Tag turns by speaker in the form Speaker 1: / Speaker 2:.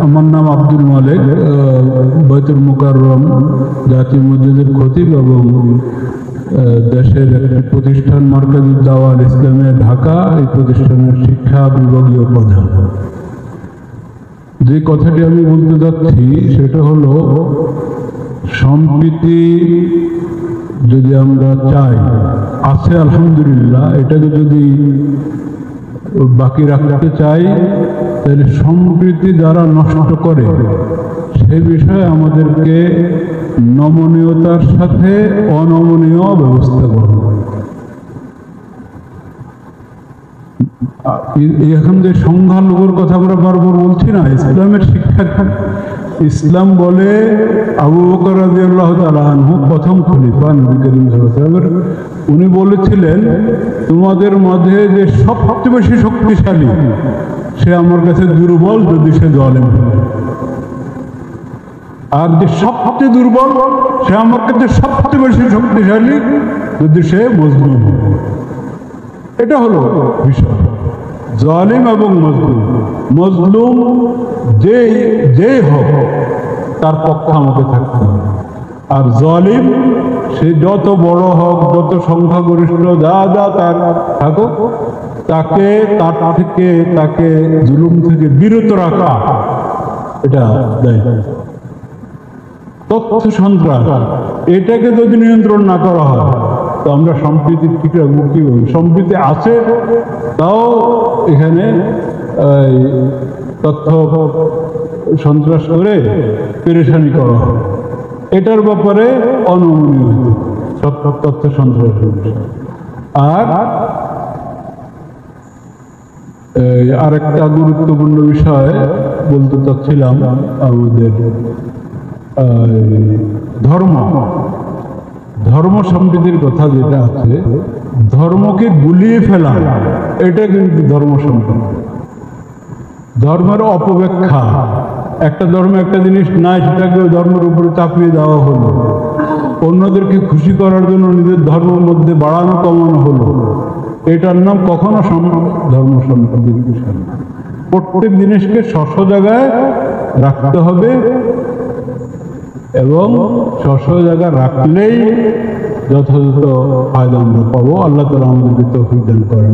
Speaker 1: আমার নাম আব্দুল মালিক, বাইতুল মুকাররম জাতীয় মসজিদের খতিব এবং দেশের একটি প্রতিষ্ঠান মার্কাজুদ দাওয়াত ইসলামিয়া ঢাকা, এই প্রতিষ্ঠানের শিক্ষা বিভাগীয় প্রধান। যে কথাটি আমি বলতে যাচ্ছি সেটা হলো, সম্প্রীতি যদি আমরা চাই, আছে আলহামদুলিল্লাহ, এটাকে যদি বাকি রাখতে চাই তাহলে সম্প্রীতি যারা নষ্ট করে সে বিষয়ে আমাদেরকে নমনীয়তার সাথে অনমনীয় ব্যবস্থা করতে হবে। এখন যে সংখ্যালঘুর কথা আমরা বারবার বলছি না, ইসলামের শিক্ষা, ইসলাম বলে আবু বকর রাদিয়াল্লাহু তাআলা আনহু প্রথম খলিফা নবী করিম সাল্লাল্লাহু আলাইহি ওয়াসাল্লাম, উনি বলেছিলেন তোমাদের মাঝে যে সবচেয়ে বেশি শক্তিশালী সে আমার কাছে দুর্বল যদি সে জালেম হয়, আর যে সবচেয়ে দুর্বল সে আমার কাছে সবচেয়ে বেশি শক্তিশালী যদি সে মজলুম হয়। এটা হলো বিষয়, জালিম এবং মজলুম। মজলুম যে হোক তার পক্ষে আমাকে থাকতে হবে, আর জালিম সে যত বড় হোক, যত সংখ্যাগরিষ্ঠ যা তার থাকুক, তাকে জুলুম থেকে বিরত রাখা এটা দায়িত্ব। তথ্য সন্ত্রাস এটাকে যদি নিয়ন্ত্রণ না করা হয় তো আমরা সম্প্রীতি ঠিক রাখবো কিভাবে? সম্প্রীতি আছে, তাও এখানে তথ্য সন্ত্রাস করে পেরেশানি করা হয়, এটার ব্যাপারে অনমনীয় তথ্য সন্ত্রাস। আর আরেকটা গুরুত্বপূর্ণ বিষয় বলতে চাচ্ছিলাম, আমাদের ধর্ম সম্প্রীতির কথা যেটা আছে, ধর্মকে গুলিয়ে ফেলা এটা কিন্তু ধর্ম সম্প্রীতি। ধর্মের অপব্যাখ্যা, একটা ধর্মে একটা জিনিস নাই সেটাকে ধর্মের উপরে চাপিয়ে দেওয়া হলো, অন্যদেরকে খুশি করার জন্য নিজের ধর্মের মধ্যে বাড়ানো কমানো হলো, এটার নাম কখনো ধর্ম সম্প্রীতির বিষয় না। প্রত্যেক জিনিসকে স্ব জায়গায় রাখতে হবে এবং স্ব জায়গায় রাখলেই যথাযথ ফায়দা আমরা পাবো। আল্লাহ তাআলা আমাদেরকে তৌফিক দান করেন।